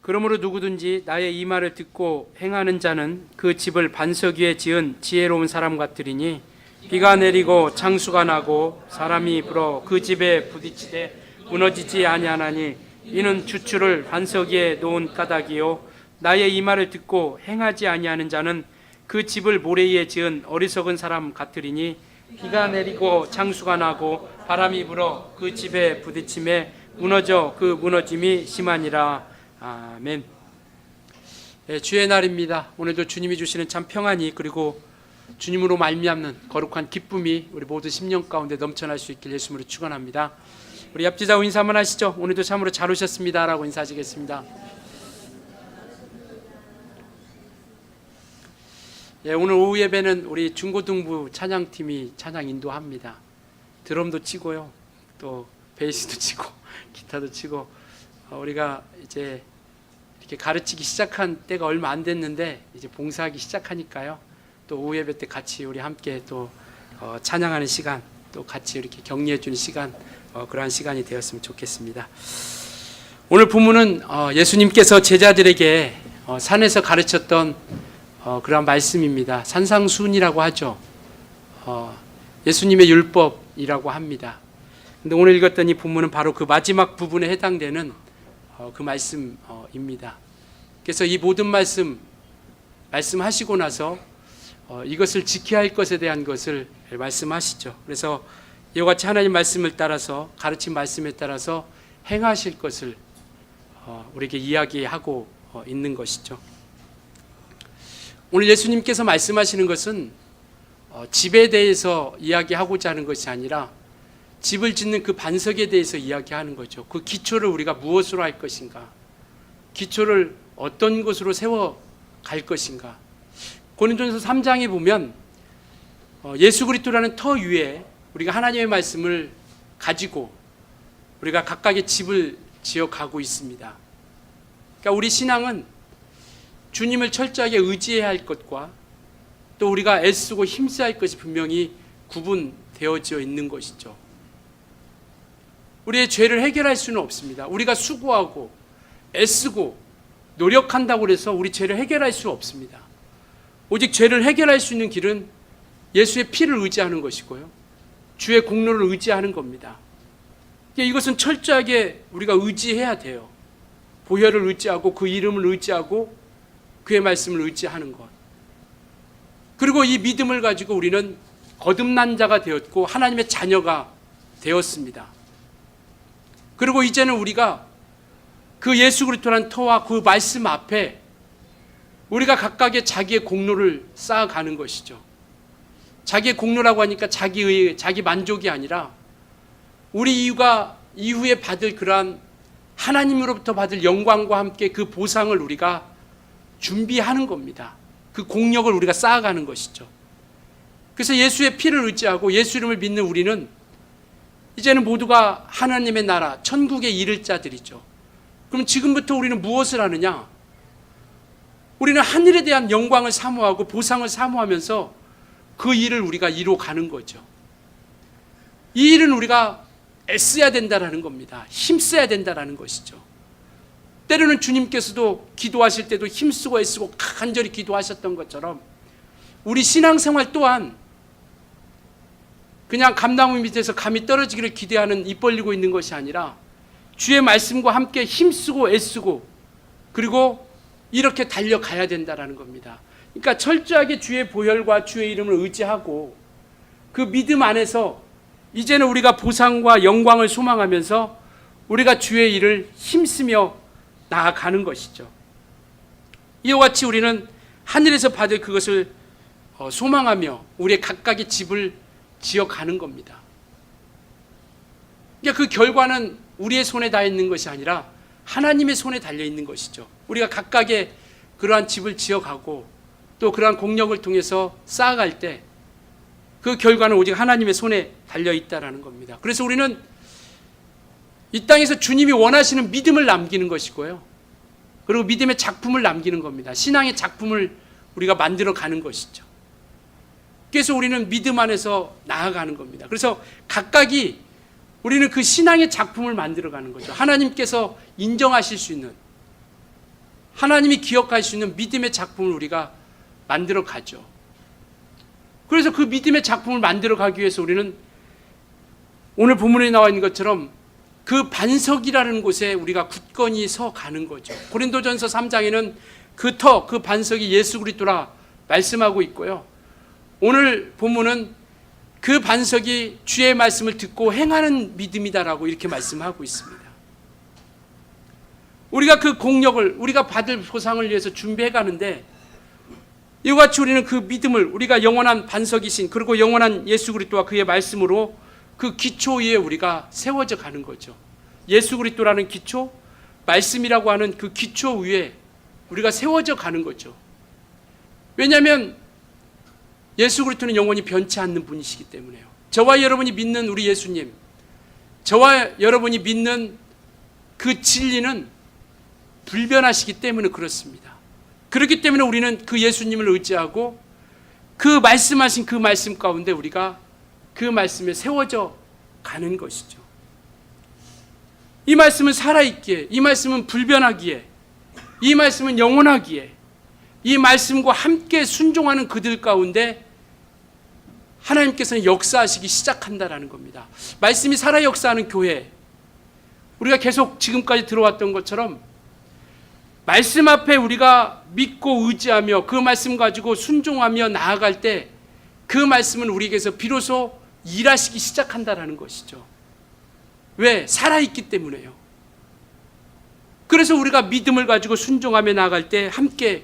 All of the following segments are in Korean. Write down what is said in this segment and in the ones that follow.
그러므로 누구든지 나의 이 말을 듣고 행하는 자는 그 집을 반석 위에 지은 지혜로운 사람 같으리니 비가 내리고 창수가 나고 사람이 불어 그 집에 부딪히되 무너지지 아니하나니 이는 주추를 반석 위에 놓은 까닭이요 나의 이 말을 듣고 행하지 아니하는 자는 그 집을 모래 위에 지은 어리석은 사람 같으리니 비가 내리고 창수가 나고 바람이 불어 그 집에 부딪힘에 무너져 그 무너짐이 심하니라. 아멘. 주의 날입니다. 오늘도 주님이 주시는 참 평안이 그리고 주님으로 말미암는 거룩한 기쁨이 우리 모두 심령 가운데 넘쳐날 수 있길 예수님으로 축원합니다. 우리 옆지자고 인사 한번 하시죠. 오늘도 참으로 잘 오셨습니다 라고 인사하시겠습니다. 오늘 오후 예배는 우리 중고등부 찬양팀이 찬양 인도합니다. 드럼도 치고요, 또 베이스도 치고 기타도 치고 우리가 이제 이렇게 가르치기 시작한 때가 얼마 안 됐는데 이제 봉사하기 시작하니까요. 또 오후 예배 때 같이 우리 함께 또 찬양하는 시간, 또 같이 이렇게 격려해 주는 시간, 그러한 시간이 되었으면 좋겠습니다. 오늘 본문은 예수님께서 제자들에게 산에서 가르쳤던 그러한 말씀입니다. 산상수훈이라고 하죠. 예수님의 율법이라고 합니다. 근데 오늘 읽었던 이 본문은 바로 그 마지막 부분에 해당되는 그 말씀입니다. 그래서 이 모든 말씀하시고 나서 이것을 지켜야 할 것에 대한 것을 말씀하시죠. 그래서 이와 같이 하나님 말씀을 따라서 가르친 말씀에 따라서 행하실 것을 우리에게 이야기하고 있는 것이죠. 오늘 예수님께서 말씀하시는 것은 집에 대해서 이야기하고자 하는 것이 아니라 집을 짓는 그 반석에 대해서 이야기하는 거죠. 그 기초를 우리가 무엇으로 할 것인가, 기초를 어떤 것으로 세워갈 것인가. 고린도전서 3장에 보면 예수 그리스도라는 터 위에 우리가 하나님의 말씀을 가지고 우리가 각각의 집을 지어가고 있습니다. 그러니까 우리 신앙은 주님을 철저하게 의지해야 할 것과 또 우리가 애쓰고 힘써야 할 것이 분명히 구분되어져 있는 것이죠. 우리의 죄를 해결할 수는 없습니다. 우리가 수고하고 애쓰고 노력한다고 해서 우리 죄를 해결할 수 없습니다. 오직 죄를 해결할 수 있는 길은 예수의 피를 의지하는 것이고요, 주의 공로를 의지하는 겁니다. 이것은 철저하게 우리가 의지해야 돼요. 보혈을 의지하고 그 이름을 의지하고 그의 말씀을 의지하는 것. 그리고 이 믿음을 가지고 우리는 거듭난 자가 되었고 하나님의 자녀가 되었습니다. 그리고 이제는 우리가 그 예수 그리스도라는 터와 그 말씀 앞에 우리가 각각의 자기의 공로를 쌓아가는 것이죠. 자기의 공로라고 하니까 자기 만족이 아니라 우리 이후에 받을 그러한 하나님으로부터 받을 영광과 함께 그 보상을 우리가 준비하는 겁니다. 그 공력을 우리가 쌓아가는 것이죠. 그래서 예수의 피를 의지하고 예수 이름을 믿는 우리는 이제는 모두가 하나님의 나라, 천국에 이를 자들이죠. 그럼 지금부터 우리는 무엇을 하느냐? 우리는 하늘에 대한 영광을 사모하고 보상을 사모하면서 그 일을 우리가 이뤄가는 거죠. 이 일은 우리가 애써야 된다라는 겁니다. 힘써야 된다라는 것이죠. 때로는 주님께서도 기도하실 때도 힘쓰고 애쓰고 간절히 기도하셨던 것처럼 우리 신앙생활 또한 그냥 감나무 밑에서 감이 떨어지기를 기대하는 입 벌리고 있는 것이 아니라 주의 말씀과 함께 힘쓰고 애쓰고 그리고 이렇게 달려가야 된다라는 겁니다. 그러니까 철저하게 주의 보혈과 주의 이름을 의지하고 그 믿음 안에서 이제는 우리가 보상과 영광을 소망하면서 우리가 주의 일을 힘쓰며 나아가는 것이죠. 이와 같이 우리는 하늘에서 받을 그것을 소망하며 우리의 각각의 집을 지어가는 겁니다. 그러니까 그 결과는 우리의 손에 다 있는 것이 아니라 하나님의 손에 달려 있는 것이죠. 우리가 각각의 그러한 집을 지어가고 또 그러한 공력을 통해서 쌓아갈 때 그 결과는 오직 하나님의 손에 달려 있다라는 겁니다. 그래서 우리는 이 땅에서 주님이 원하시는 믿음을 남기는 것이고요, 그리고 믿음의 작품을 남기는 겁니다. 신앙의 작품을 우리가 만들어 가는 것이죠. 그래서 우리는 믿음 안에서 나아가는 겁니다. 그래서 각각이 우리는 그 신앙의 작품을 만들어 가는 거죠. 하나님께서 인정하실 수 있는 하나님이 기억할 수 있는 믿음의 작품을 우리가 만들어 가죠. 그래서 그 믿음의 작품을 만들어 가기 위해서 우리는 오늘 본문에 나와 있는 것처럼 그 반석이라는 곳에 우리가 굳건히 서 가는 거죠. 고린도전서 3장에는 그 반석이 예수 그리스도라 말씀하고 있고요. 오늘 본문은 그 반석이 주의 말씀을 듣고 행하는 믿음이다라고 이렇게 말씀하고 있습니다. 우리가 그 공력을, 우리가 받을 보상을 위해서 준비해 가는데, 이와 같이 우리는 그 믿음을, 우리가 영원한 반석이신, 그리고 영원한 예수 그리스도와 그의 말씀으로 그 기초 위에 우리가 세워져 가는 거죠. 예수 그리스도라는 기초, 말씀이라고 하는 그 기초 위에 우리가 세워져 가는 거죠. 왜냐하면 예수 그리스도는 영원히 변치 않는 분이시기 때문에요. 저와 여러분이 믿는 우리 예수님, 저와 여러분이 믿는 그 진리는 불변하시기 때문에 그렇습니다. 그렇기 때문에 우리는 그 예수님을 의지하고 그 말씀하신 그 말씀 가운데 우리가 그 말씀에 세워져 가는 것이죠. 이 말씀은 살아있기에, 이 말씀은 불변하기에, 이 말씀은 영원하기에, 이 말씀과 함께 순종하는 그들 가운데 하나님께서는 역사하시기 시작한다라는 겁니다. 말씀이 살아 역사하는 교회, 우리가 계속 지금까지 들어왔던 것처럼 말씀 앞에 우리가 믿고 의지하며 그 말씀 가지고 순종하며 나아갈 때 그 말씀은 우리에게서 비로소 일하시기 시작한다라는 것이죠. 왜? 살아있기 때문에요. 그래서 우리가 믿음을 가지고 순종하며 나아갈 때 함께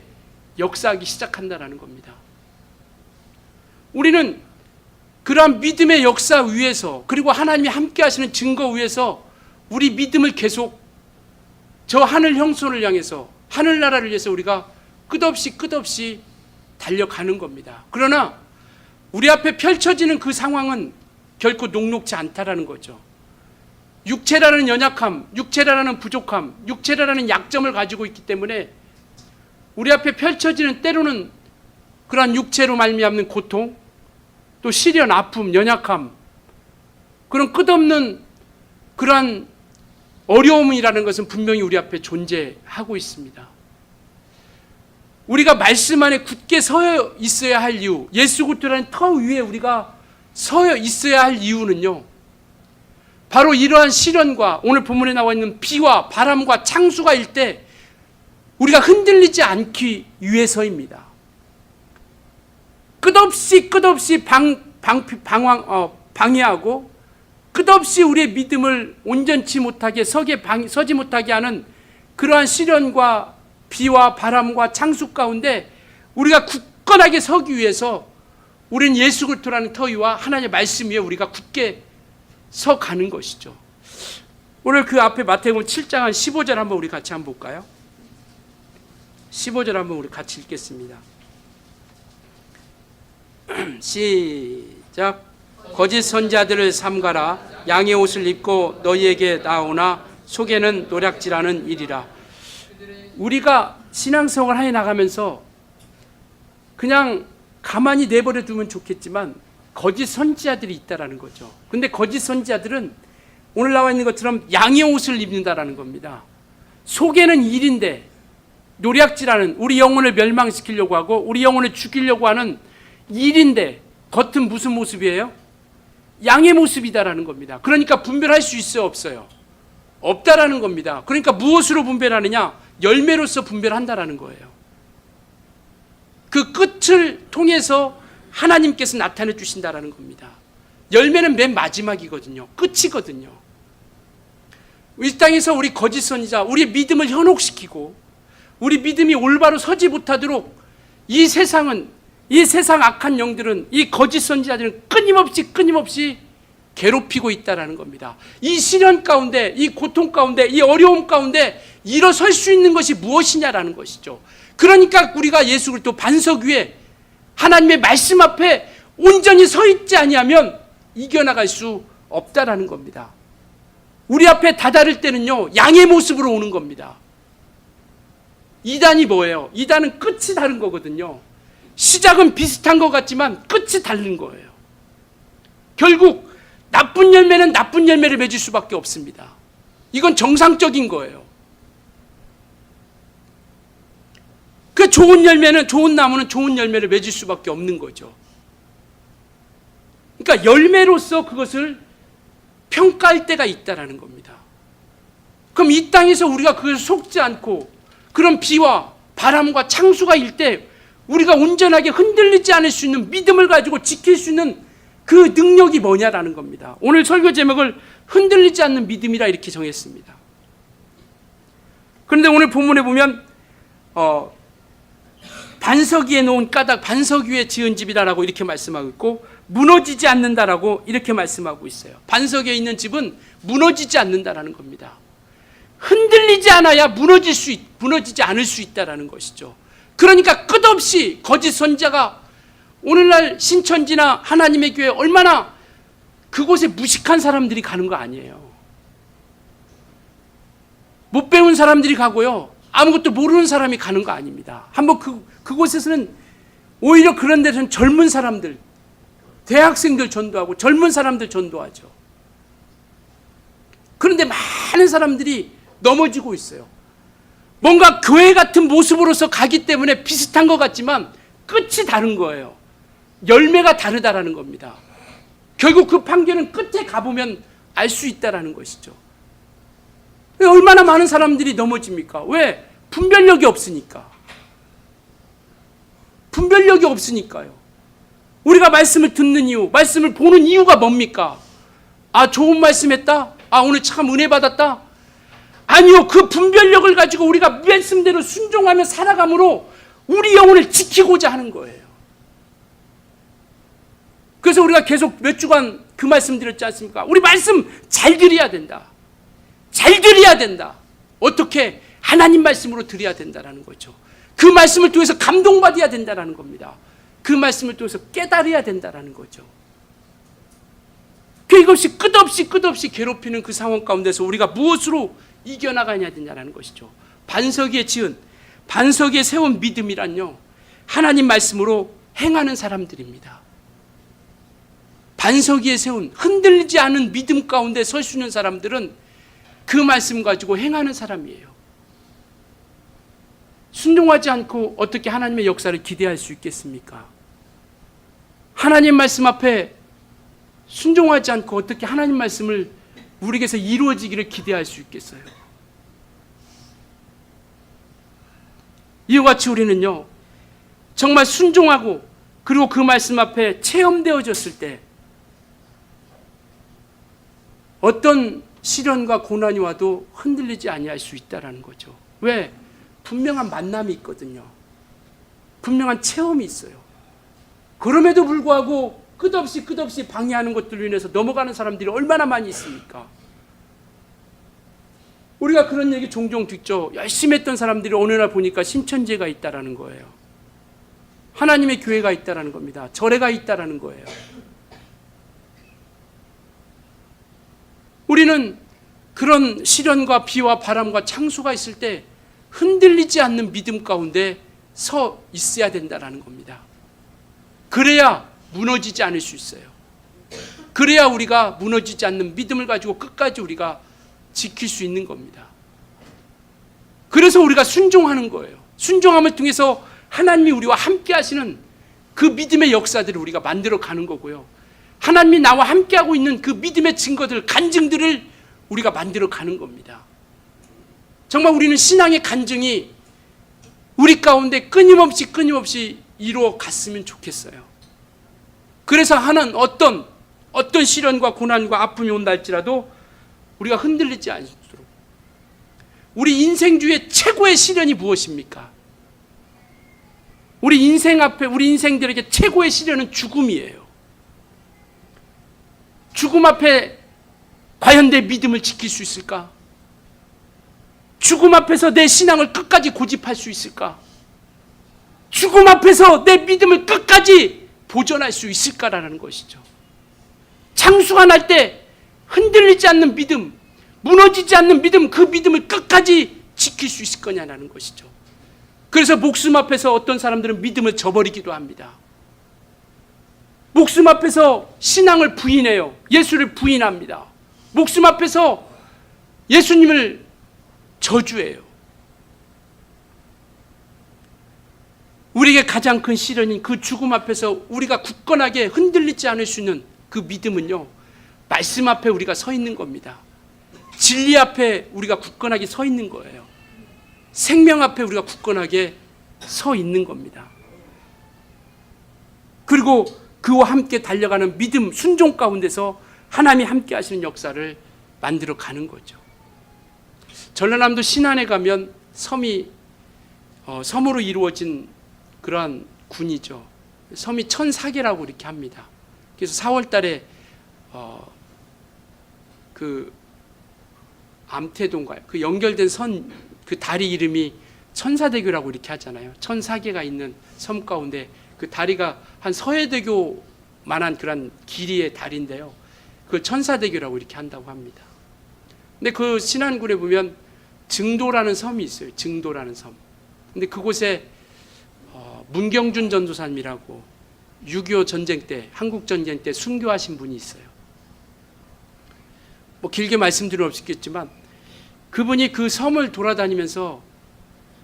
역사하기 시작한다라는 겁니다. 우리는 그러한 믿음의 역사 위에서, 그리고 하나님이 함께 하시는 증거 위에서 우리 믿음을 계속 저 하늘 형손을 향해서, 하늘나라를 위해서 우리가 끝없이 달려가는 겁니다. 그러나 우리 앞에 펼쳐지는 그 상황은 결코 녹록지 않다라는 거죠. 육체라는 연약함, 육체라는 부족함, 육체라는 약점을 가지고 있기 때문에 우리 앞에 펼쳐지는 때로는 그러한 육체로 말미암는 고통, 또 시련, 아픔, 연약함, 그런 끝없는 그러한 어려움이라는 것은 분명히 우리 앞에 존재하고 있습니다. 우리가 말씀 안에 굳게 서 있어야 할 이유, 예수 그리스도라는 터 위에 우리가 서 있어야 할 이유는요, 바로 이러한 시련과 오늘 본문에 나와 있는 비와 바람과 창수가 일 때 우리가 흔들리지 않기 위해서입니다. 끝없이 방해하고 끝없이 우리의 믿음을 온전치 못하게 서지 못하게 하는 그러한 시련과 비와 바람과 창수 가운데 우리가 굳건하게 서기 위해서 우리는 예수 그리스도라는 터 위와 하나님의 말씀 위에 우리가 굳게 서 가는 것이죠. 오늘 그 앞에 마태복음 7장 한 15절 한번 우리 같이 한번 볼까요? 15절 한번 우리 같이 읽겠습니다. 시작. 거짓 선지자들을 삼가라. 양의 옷을 입고 너희에게 나오나 속에는 노략질하는 일이라. 우리가 신앙생활을 해 나가면서 그냥 가만히 내버려 두면 좋겠지만 거짓 선지자들이 있다라는 거죠. 근데 거짓 선지자들은 오늘 나와 있는 것처럼 양의 옷을 입는다라는 겁니다. 속에는 일인데 노략질하는, 우리 영혼을 멸망시키려고 하고 우리 영혼을 죽이려고 하는 일인데 겉은 무슨 모습이에요? 양의 모습이다라는 겁니다. 그러니까 분별할 수 있어요, 없어요? 없다라는 겁니다. 그러니까 무엇으로 분별하느냐? 열매로서 분별한다라는 거예요. 그 끝을 통해서 하나님께서 나타내 주신다라는 겁니다. 열매는 맨 마지막이거든요. 끝이거든요. 이 땅에서 우리 거짓 선지자, 우리 믿음을 현혹시키고 우리 믿음이 올바로 서지 못하도록 이 세상 악한 영들은, 이 거짓 선지자들은 끊임없이 괴롭히고 있다라는 겁니다. 이 시련 가운데, 이 고통 가운데, 이 어려움 가운데 일어설 수 있는 것이 무엇이냐라는 것이죠. 그러니까 우리가 예수 그리스도 반석 위에 하나님의 말씀 앞에 온전히 서 있지 아니하면 이겨나갈 수 없다라는 겁니다. 우리 앞에 다다를 때는요, 양의 모습으로 오는 겁니다. 이단이 뭐예요? 이단은 끝이 다른 거거든요. 시작은 비슷한 것 같지만 끝이 다른 거예요. 결국 나쁜 열매는 나쁜 열매를 맺을 수밖에 없습니다. 이건 정상적인 거예요. 좋은 열매는, 좋은 나무는 좋은 열매를 맺을 수밖에 없는 거죠. 그러니까 열매로서 그것을 평가할 때가 있다라는 겁니다. 그럼 이 땅에서 우리가 그것을 속지 않고 그런 비와 바람과 창수가 일 때 우리가 온전하게 흔들리지 않을 수 있는 믿음을 가지고 지킬 수 있는 그 능력이 뭐냐라는 겁니다. 오늘 설교 제목을 흔들리지 않는 믿음이라 이렇게 정했습니다. 그런데 오늘 본문에 보면 반석 위에 놓은 까닭, 반석 위에 지은 집이다라고 이렇게 말씀하고 있고, 무너지지 않는다라고 이렇게 말씀하고 있어요. 반석에 있는 집은 무너지지 않는다라는 겁니다. 흔들리지 않아야 무너지지 않을 수 있다라는 것이죠. 그러니까 끝없이 거짓 선지자가 오늘날 신천지나 하나님의 교회 얼마나 그곳에 무식한 사람들이 가는 거 아니에요. 못 배운 사람들이 가고요, 아무것도 모르는 사람이 가는 거 아닙니다. 한번 그곳에서는 오히려 그런 데서는 젊은 사람들, 대학생들 전도하고 젊은 사람들 전도하죠. 그런데 많은 사람들이 넘어지고 있어요. 뭔가 교회 같은 모습으로서 가기 때문에 비슷한 것 같지만 끝이 다른 거예요. 열매가 다르다라는 겁니다. 결국 그 판결은 끝에 가보면 알 수 있다라는 것이죠. 왜 얼마나 많은 사람들이 넘어집니까? 왜? 분별력이 없으니까. 분별력이 없으니까요. 우리가 말씀을 듣는 이유, 말씀을 보는 이유가 뭡니까? 아, 좋은 말씀 했다? 아, 오늘 참 은혜 받았다? 아니요, 그 분별력을 가지고 우리가 말씀대로 순종하며 살아감으로 우리 영혼을 지키고자 하는 거예요. 그래서 우리가 계속 몇 주간 그 말씀 드렸지 않습니까? 우리 말씀 잘 들어야 된다. 잘 들어야 된다. 어떻게? 하나님 말씀으로 들어야 된다는 거죠. 그 말씀을 통해서 감동받아야 된다는 겁니다. 그 말씀을 통해서 깨달아야 된다는 거죠. 이것이 끝없이 괴롭히는 그 상황 가운데서 우리가 무엇으로 이겨나가야 된다는 것이죠. 반석에 세운 믿음이란요, 하나님 말씀으로 행하는 사람들입니다. 반석 위에 세운 흔들리지 않은 믿음 가운데 설 수 있는 사람들은 그 말씀 가지고 행하는 사람이에요. 순종하지 않고 어떻게 하나님의 역사를 기대할 수 있겠습니까? 하나님 말씀 앞에 순종하지 않고 어떻게 하나님 말씀을 우리에게서 이루어지기를 기대할 수 있겠어요? 이와 같이 우리는요, 정말 순종하고 그리고 그 말씀 앞에 체험되어졌을 때 어떤 시련과 고난이 와도 흔들리지 아니할 수 있다는 거죠. 왜? 분명한 만남이 있거든요. 분명한 체험이 있어요. 그럼에도 불구하고 끝없이 방해하는 것들로 인해서 넘어가는 사람들이 얼마나 많이 있습니까? 우리가 그런 얘기 종종 듣죠. 열심히 했던 사람들이 어느 날 보니까 신천지가 있다라는 거예요. 하나님의 교회가 있다라는 겁니다. 절에가 있다라는 거예요. 우리는 그런 시련과 비와 바람과 창수가 있을 때 흔들리지 않는 믿음 가운데 서 있어야 된다라는 겁니다. 그래야 무너지지 않을 수 있어요. 그래야 우리가 무너지지 않는 믿음을 가지고 끝까지 우리가 지킬 수 있는 겁니다. 그래서 우리가 순종하는 거예요. 순종함을 통해서 하나님이 우리와 함께 하시는 그 믿음의 역사들을 우리가 만들어 가는 거고요. 하나님이 나와 함께하고 있는 그 믿음의 증거들, 간증들을 우리가 만들어 가는 겁니다. 정말 우리는 신앙의 간증이 우리 가운데 끊임없이 이루어 갔으면 좋겠어요. 그래서 하는 어떤 시련과 고난과 아픔이 온다 할지라도 우리가 흔들리지 않도록. 우리 인생 중에 최고의 시련이 무엇입니까? 우리 인생들에게 최고의 시련은 죽음이에요. 죽음 앞에 과연 내 믿음을 지킬 수 있을까? 죽음 앞에서 내 신앙을 끝까지 고집할 수 있을까? 죽음 앞에서 내 믿음을 끝까지 보존할 수 있을까라는 것이죠. 창수가 날 때 흔들리지 않는 믿음, 무너지지 않는 믿음, 그 믿음을 끝까지 지킬 수 있을 거냐라는 것이죠. 그래서 목숨 앞에서 어떤 사람들은 믿음을 저버리기도 합니다. 목숨 앞에서 신앙을 부인해요. 예수를 부인합니다. 목숨 앞에서 예수님을 저주해요. 우리에게 가장 큰 시련인 그 죽음 앞에서 우리가 굳건하게 흔들리지 않을 수 있는 그 믿음은요, 말씀 앞에 우리가 서 있는 겁니다. 진리 앞에 우리가 굳건하게 서 있는 거예요. 생명 앞에 우리가 굳건하게 서 있는 겁니다. 그리고 그와 함께 달려가는 믿음, 순종 가운데서 하나님이 함께 하시는 역사를 만들어 가는 거죠. 전라남도 신안에 가면 섬이 섬으로 이루어진 그러한 군이죠. 섬이 천사계라고 이렇게 합니다. 그래서 4월 달에 그 암태동가요. 그 연결된 그 다리 이름이 천사대교라고 이렇게 하잖아요. 천사계가 있는 섬 가운데 그 다리가 한 서해대교만한 그런 길이의 다리인데요. 그 천사대교라고 이렇게 한다고 합니다. 근데 그 신안군에 보면 증도라는 섬이 있어요. 증도라는 섬. 근데 그곳에 문경준 전도사님이라고 6.25 전쟁 때, 한국 전쟁 때 순교하신 분이 있어요. 뭐 길게 말씀드릴 수 없겠지만 그분이 그 섬을 돌아다니면서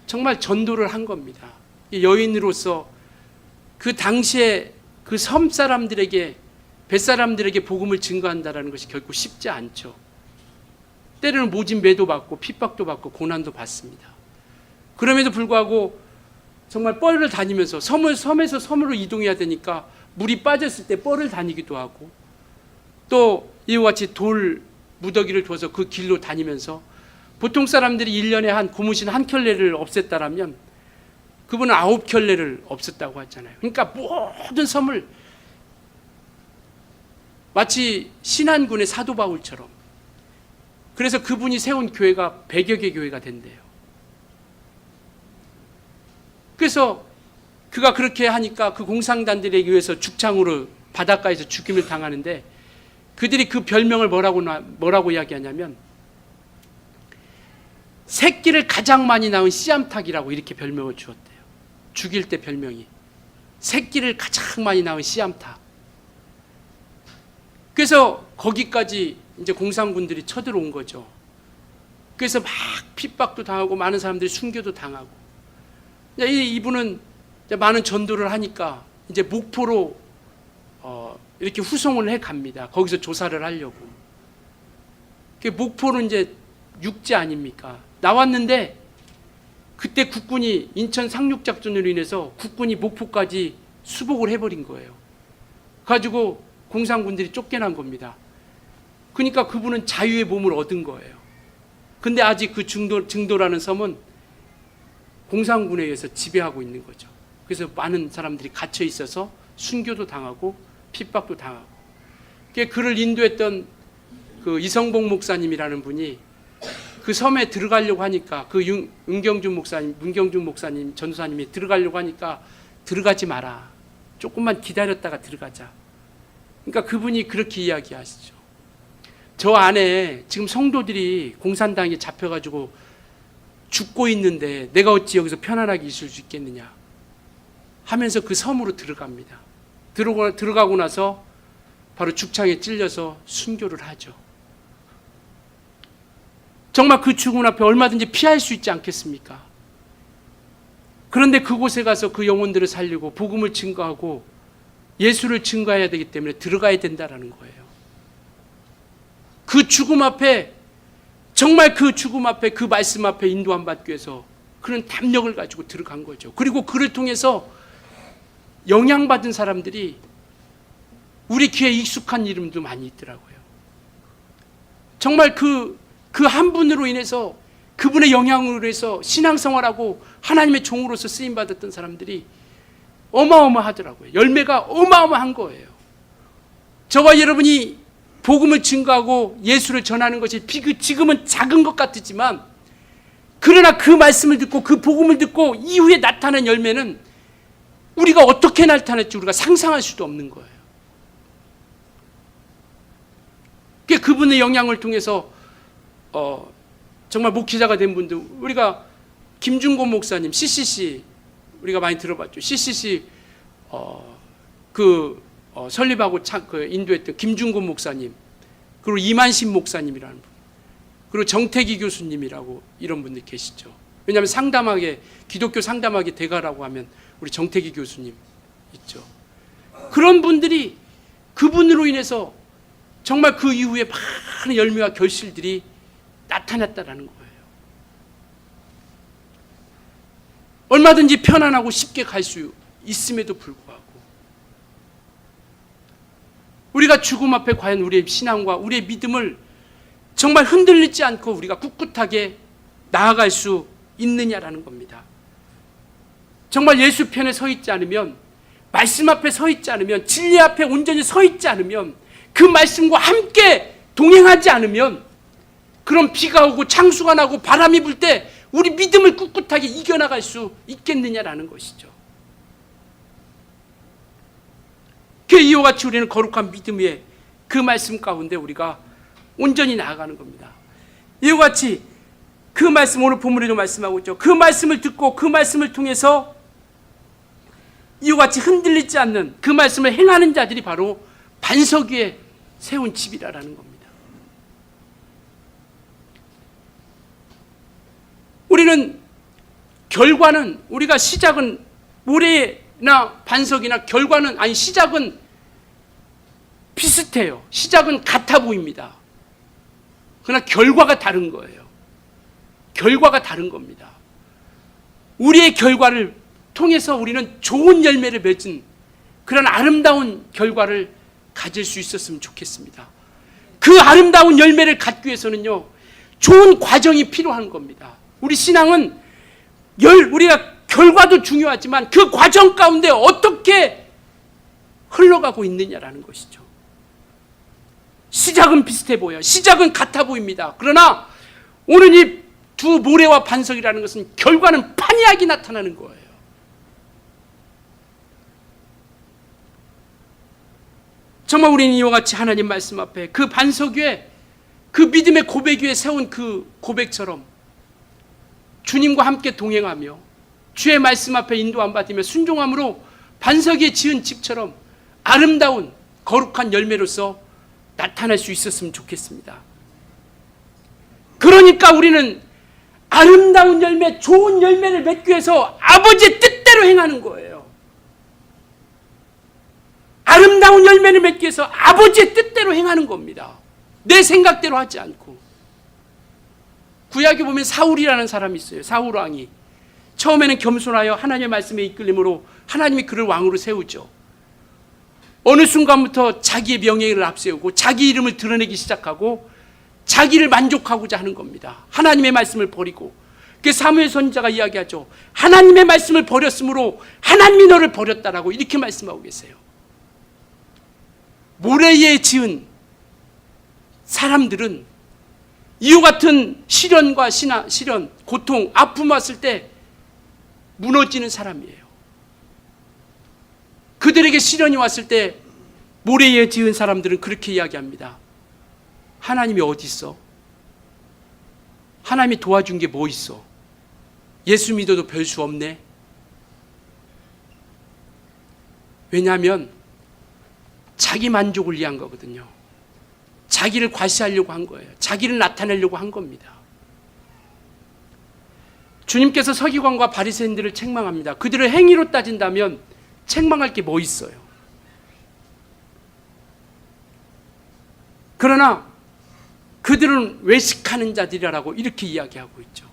정말 전도를 한 겁니다. 여인으로서 그 당시에 그 섬 사람들에게, 뱃사람들에게 복음을 증거한다는 것이 결코 쉽지 않죠. 때로는 모진 매도 받고 핍박도 받고 고난도 받습니다. 그럼에도 불구하고 정말 뻘을 다니면서 섬에서 섬으로 이동해야 되니까 물이 빠졌을 때 뻘을 다니기도 하고, 또 이와 같이 돌 무더기를 두어서 그 길로 다니면서 보통 사람들이 1년에 한 고무신 한 켤레를 없앴다라면 그분은 9켤레를 없앴다고 하잖아요. 그러니까 모든 섬을 마치 신안군의 사도 바울처럼, 그래서 그분이 세운 교회가 100여 개 교회가 된대요. 그래서 그가 그렇게 하니까 그 공산당들에 의해서 죽창으로 바닷가에서 죽임을 당하는데, 그들이 그 별명을 뭐라고 이야기하냐면 새끼를 가장 많이 낳은 씨암탉이라고 이렇게 별명을 주었대요. 죽일 때 별명이 새끼를 가장 많이 낳은 씨암탉. 그래서 거기까지 이제 공산군들이 쳐들어온 거죠. 그래서 막 핍박도 당하고 많은 사람들이 순교도 당하고, 이분은 이제 많은 전도를 하니까 이제 목포로 이렇게 후송을 해 갑니다. 거기서 조사를 하려고. 목포는 이제 육지 아닙니까? 나왔는데 그때 국군이 인천 상륙작전으로 인해서 국군이 목포까지 수복을 해버린 거예요. 가지고 공산군들이 쫓겨난 겁니다. 그러니까 그분은 자유의 몸을 얻은 거예요. 근데 아직 그 증도라는 섬은 공산군에 의해서 지배하고 있는 거죠. 그래서 많은 사람들이 갇혀 있어서 순교도 당하고 핍박도 당하고. 그를 인도했던 그 이성복 목사님이라는 분이 그 섬에 들어가려고 하니까, 그 문경준 목사님, 전도사님이 들어가려고 하니까 들어가지 마라. 조금만 기다렸다가 들어가자. 그러니까 그분이 그렇게 이야기하시죠. 저 안에 지금 성도들이 공산당에 잡혀가지고 죽고 있는데 내가 어찌 여기서 편안하게 있을 수 있겠느냐 하면서 그 섬으로 들어갑니다. 들어가고 나서 바로 죽창에 찔려서 순교를 하죠. 정말 그 죽음 앞에 얼마든지 피할 수 있지 않겠습니까? 그런데 그곳에 가서 그 영혼들을 살리고 복음을 증거하고 예수를 증거해야 되기 때문에 들어가야 된다라는 거예요. 그 죽음 앞에, 정말 그 죽음 앞에, 그 말씀 앞에 인도함 받기 위해서 그런 담력을 가지고 들어간 거죠. 그리고 그를 통해서 영향받은 사람들이 우리 귀에 익숙한 이름도 많이 있더라고요. 정말 그 한 분으로 인해서, 그분의 영향으로 해서 신앙생활하고 하나님의 종으로서 쓰임받았던 사람들이 어마어마하더라고요. 열매가 어마어마한 거예요. 저와 여러분이 복음을 증거하고 예수를 전하는 것이 지금은 작은 것 같지만, 그러나 그 말씀을 듣고 그 복음을 듣고 이후에 나타난 열매는 우리가 어떻게 나타날지 우리가 상상할 수도 없는 거예요. 그분의 영향을 통해서 정말 목회자가 된 분들, 우리가 김중곤 목사님, CCC 우리가 많이 들어봤죠. CCC 설립하고 인도했던 김중곤 목사님, 그리고 이만신 목사님이라는 분, 그리고 정태기 교수님이라고 이런 분들 계시죠. 왜냐하면 상담하게, 기독교 상담하게 대가라고 하면 우리 정태기 교수님 있죠. 그런 분들이 그분으로 인해서 정말 그 이후에 많은 열매와 결실들이 나타났다라는 거예요. 얼마든지 편안하고 쉽게 갈 수 있음에도 불구하고 우리가 죽음 앞에 과연 우리의 신앙과 우리의 믿음을 정말 흔들리지 않고 우리가 꿋꿋하게 나아갈 수 있느냐라는 겁니다. 정말 예수 편에 서 있지 않으면, 말씀 앞에 서 있지 않으면, 진리 앞에 온전히 서 있지 않으면, 그 말씀과 함께 동행하지 않으면, 그런 비가 오고 창수가 나고 바람이 불 때 우리 믿음을 꿋꿋하게 이겨나갈 수 있겠느냐라는 것이죠. 이와 같이 우리는 거룩한 믿음의 그 말씀 가운데 우리가 온전히 나아가는 겁니다. 이와 같이 그 말씀, 오늘 본문에도 말씀하고 있죠. 그 말씀을 듣고 그 말씀을 통해서 이와 같이 흔들리지 않는 그 말씀을 행하는 자들이 바로 반석 위에 세운 집이라는 겁니다. 우리는 결과는, 우리가 시작은 모래나 반석이나 결과는, 아니 시작은 비슷해요. 시작은 같아 보입니다. 그러나 결과가 다른 거예요. 결과가 다른 겁니다. 우리의 결과를 통해서 우리는 좋은 열매를 맺은 그런 아름다운 결과를 가질 수 있었으면 좋겠습니다. 그 아름다운 열매를 갖기 위해서는요, 좋은 과정이 필요한 겁니다. 우리 신앙은 우리가 결과도 중요하지만 그 과정 가운데 어떻게 흘러가고 있느냐라는 것이죠. 시작은 비슷해 보여요. 시작은 같아 보입니다. 그러나 오늘 이 두 모래와 반석이라는 것은 결과는 판이하게 나타나는 거예요. 정말 우리는 이와 같이 하나님 말씀 앞에 그 반석 위에, 그 믿음의 고백 위에 세운 그 고백처럼 주님과 함께 동행하며 주의 말씀 앞에 인도함 받으며 순종함으로 반석 위에 지은 집처럼 아름다운 거룩한 열매로서 나타날 수 있었으면 좋겠습니다. 그러니까 우리는 아름다운 열매, 좋은 열매를 맺기 위해서 아버지의 뜻대로 행하는 거예요. 아름다운 열매를 맺기 위해서 아버지의 뜻대로 행하는 겁니다. 내 생각대로 하지 않고. 구약에 보면 사울이라는 사람이 있어요. 사울 왕이 처음에는 겸손하여 하나님의 말씀에 이끌림으로 하나님이 그를 왕으로 세우죠. 어느 순간부터 자기의 명예를 앞세우고 자기 이름을 드러내기 시작하고 자기를 만족하고자 하는 겁니다. 하나님의 말씀을 버리고. 그 사무엘 선지자가 이야기하죠. 하나님의 말씀을 버렸으므로 하나님이 너를 버렸다라고 이렇게 말씀하고 계세요. 모래 위에 지은 사람들은 이와 같은 시련과 시련, 고통, 아픔 왔을 때 무너지는 사람이에요. 그들에게 시련이 왔을 때 모래 위에 지은 사람들은 그렇게 이야기합니다. 하나님이 어디 있어? 하나님이 도와준 게 뭐 있어? 예수 믿어도 별 수 없네. 왜냐하면 자기 만족을 위한 거거든요. 자기를 과시하려고 한 거예요. 자기를 나타내려고 한 겁니다. 주님께서 서기관과 바리새인들을 책망합니다. 그들을 행위로 따진다면 책망할 게 뭐 있어요? 그러나 그들은 외식하는 자들이라고 이렇게 이야기하고 있죠.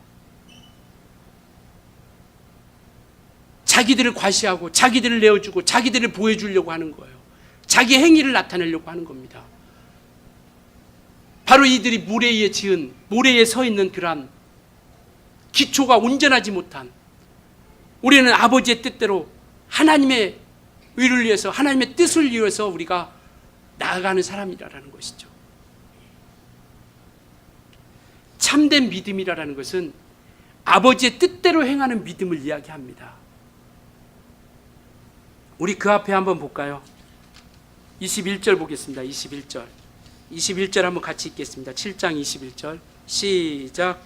자기들을 과시하고 자기들을 내어주고 자기들을 보여주려고 하는 거예요. 자기 행위를 나타내려고 하는 겁니다. 바로 이들이 모래 위에 지은, 모래 위에 서 있는 그러한 기초가 온전하지 못한, 우리는 아버지의 뜻대로 하나님의 의를 위해서, 하나님의 뜻을 위해서 우리가 나아가는 사람이라는 것이죠. 참된 믿음이라는 것은 아버지의 뜻대로 행하는 믿음을 이야기합니다. 우리 그 앞에 한번 볼까요? 21절 보겠습니다. 21절 한번 같이 읽겠습니다. 7장 21절 시작.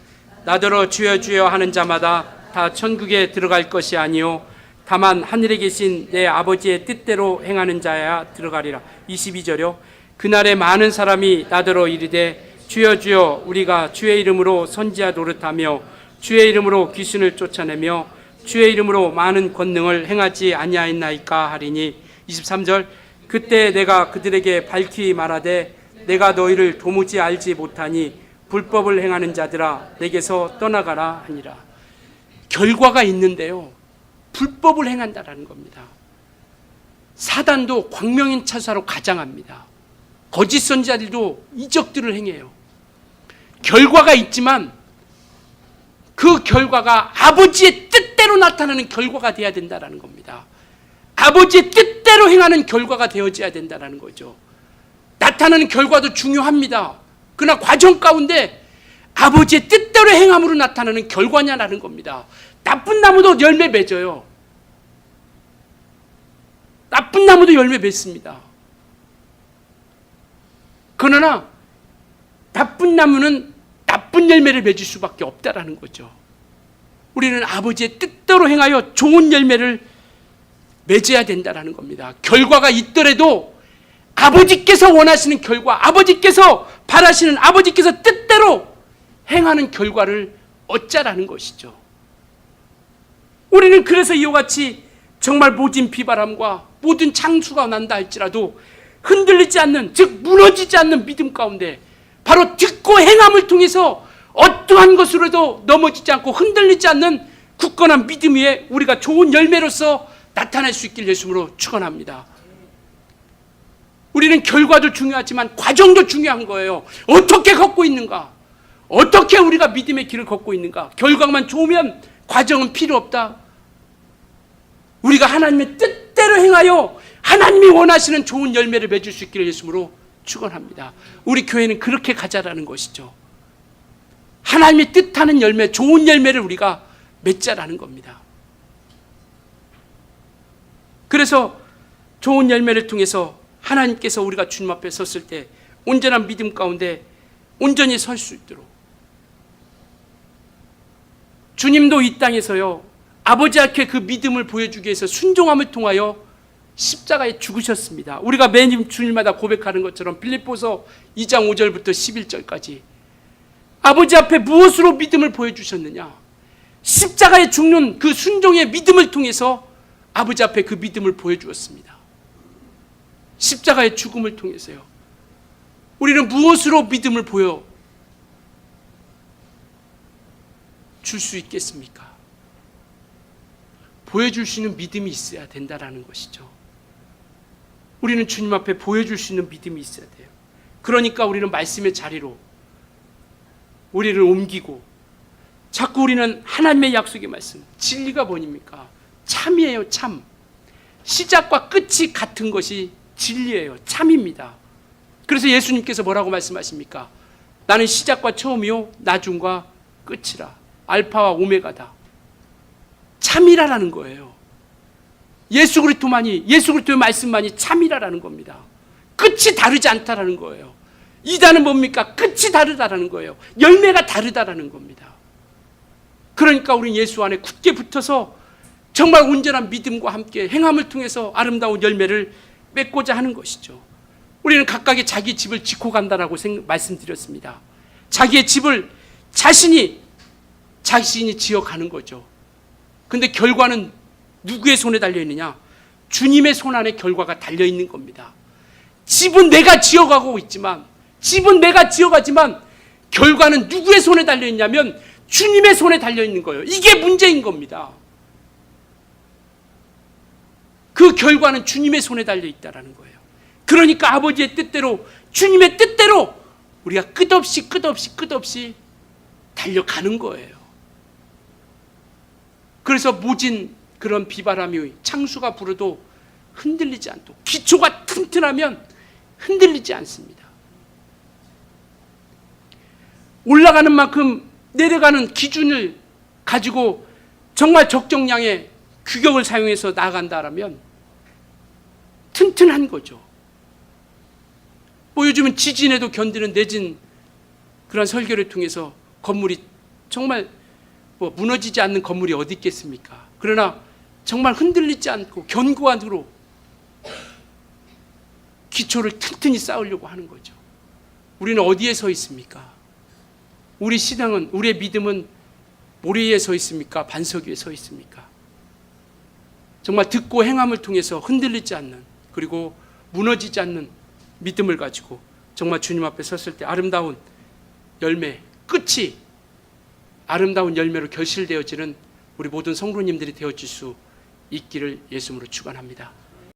나더러 주여 주여 하는 자마다 다 천국에 들어갈 것이 아니요 다만 하늘에 계신 내 아버지의 뜻대로 행하는 자야 들어가리라. 22절요. 그날에 많은 사람이 나더러 이르되 주여 주여 우리가 주의 이름으로 선지자 노릇하며 주의 이름으로 귀신을 쫓아내며 주의 이름으로 많은 권능을 행하지 아니하였나이까 하리니 23절 그때 내가 그들에게 밝히 말하되 내가 너희를 도무지 알지 못하니 불법을 행하는 자들아 내게서 떠나가라 하니라. 결과가 있는데요, 불법을 행한다라는 겁니다. 사단도 광명인 차사로 가장합니다. 거짓 선지자들도 이적들을 행해요. 결과가 있지만 그 결과가 아버지의 뜻대로 나타나는 결과가 되어야 된다는 겁니다. 아버지의 뜻대로 행하는 결과가 되어져야 된다는 거죠. 나타나는 결과도 중요합니다. 그러나 과정 가운데 아버지의 뜻대로 행함으로 나타나는 결과냐라는 겁니다. 나쁜 나무도 열매 맺어요. 나쁜 나무도 열매 맺습니다. 그러나 나쁜 나무는 나쁜 열매를 맺을 수밖에 없다라는 거죠. 우리는 아버지의 뜻대로 행하여 좋은 열매를 맺어야 된다는 겁니다. 결과가 있더라도 아버지께서 원하시는 결과, 아버지께서 바라시는 아버지께서 뜻대로 행하는 결과를 얻자라는 것이죠. 우리는 그래서 이와 같이 정말 모진 비바람과 모든 창수가 난다 할지라도 흔들리지 않는, 즉 무너지지 않는 믿음 가운데 바로 듣고 행함을 통해서 어떠한 것으로도 넘어지지 않고 흔들리지 않는 굳건한 믿음 위에 우리가 좋은 열매로서 나타날 수 있길 예수님으로 축원합니다. 우리는 결과도 중요하지만 과정도 중요한 거예요. 어떻게 걷고 있는가? 어떻게 우리가 믿음의 길을 걷고 있는가? 결과만 좋으면 과정은 필요 없다. 우리가 하나님의 뜻대로 행하여 하나님이 원하시는 좋은 열매를 맺을 수 있기를 예수님으로 축원합니다. 우리 교회는 그렇게 가자라는 것이죠. 하나님의 뜻하는 열매, 좋은 열매를 우리가 맺자라는 겁니다. 그래서 좋은 열매를 통해서 하나님께서 우리가 주님 앞에 섰을 때 온전한 믿음 가운데 온전히 설 수 있도록, 주님도 이 땅에서요 아버지 앞에 그 믿음을 보여주기 위해서 순종함을 통하여 십자가에 죽으셨습니다. 우리가 매일 주일마다 고백하는 것처럼 빌립보서 2장 5절부터 11절까지 아버지 앞에 무엇으로 믿음을 보여주셨느냐? 십자가에 죽는 그 순종의 믿음을 통해서 아버지 앞에 그 믿음을 보여주었습니다. 십자가의 죽음을 통해서요. 우리는 무엇으로 믿음을 보여 줄 수 있겠습니까? 보여줄 수 있는 믿음이 있어야 된다는 것이죠. 우리는 주님 앞에 보여줄 수 있는 믿음이 있어야 돼요. 그러니까 우리는 말씀의 자리로 우리를 옮기고, 자꾸 우리는 하나님의 약속의 말씀, 진리가 뭐입니까? 참이에요. 참. 시작과 끝이 같은 것이 진리예요. 참입니다. 그래서 예수님께서 뭐라고 말씀하십니까? 나는 시작과 처음이요 나중과 끝이라. 알파와 오메가다. 참이라라는 거예요. 예수 그리스도의 말씀만이 참이라라는 겁니다. 끝이 다르지 않다라는 거예요. 이단은 뭡니까? 끝이 다르다라는 거예요. 열매가 다르다라는 겁니다. 그러니까 우리는 예수 안에 굳게 붙어서 정말 온전한 믿음과 함께 행함을 통해서 아름다운 열매를 맺고자 하는 것이죠. 우리는 각각의 자기 집을 짓고 간다라고 말씀드렸습니다. 자기의 집을 자신이 지어가는 거죠. 근데 결과는 누구의 손에 달려있느냐? 주님의 손 안에 결과가 달려있는 겁니다. 집은 내가 지어가지만 결과는 누구의 손에 달려있냐면 주님의 손에 달려있는 거예요. 이게 문제인 겁니다. 그 결과는 주님의 손에 달려있다는 거예요. 그러니까 아버지의 뜻대로, 주님의 뜻대로 우리가 끝없이 달려가는 거예요. 그래서 모진 그런 비바람이 창수가 불어도 흔들리지 않도록, 기초가 튼튼하면 흔들리지 않습니다. 올라가는 만큼 내려가는 기준을 가지고 정말 적정량의 규격을 사용해서 나아간다면 튼튼한 거죠. 요즘은 지진에도 견디는 내진 그런 설교를 통해서 건물이 정말 무너지지 않는 건물이 어디 있겠습니까? 그러나 정말 흔들리지 않고 견고한으로 기초를 튼튼히 쌓으려고 하는 거죠. 우리는 어디에 서 있습니까? 우리 신앙은, 우리의 믿음은 모래 위에 서 있습니까? 반석 위에 서 있습니까? 정말 듣고 행함을 통해서 흔들리지 않는, 그리고 무너지지 않는 믿음을 가지고 정말 주님 앞에 섰을 때 아름다운 열매, 끝이 아름다운 열매로 결실되어지는 우리 모든 성도님들이 되어질 수 있기를 예수님으로 축원합니다.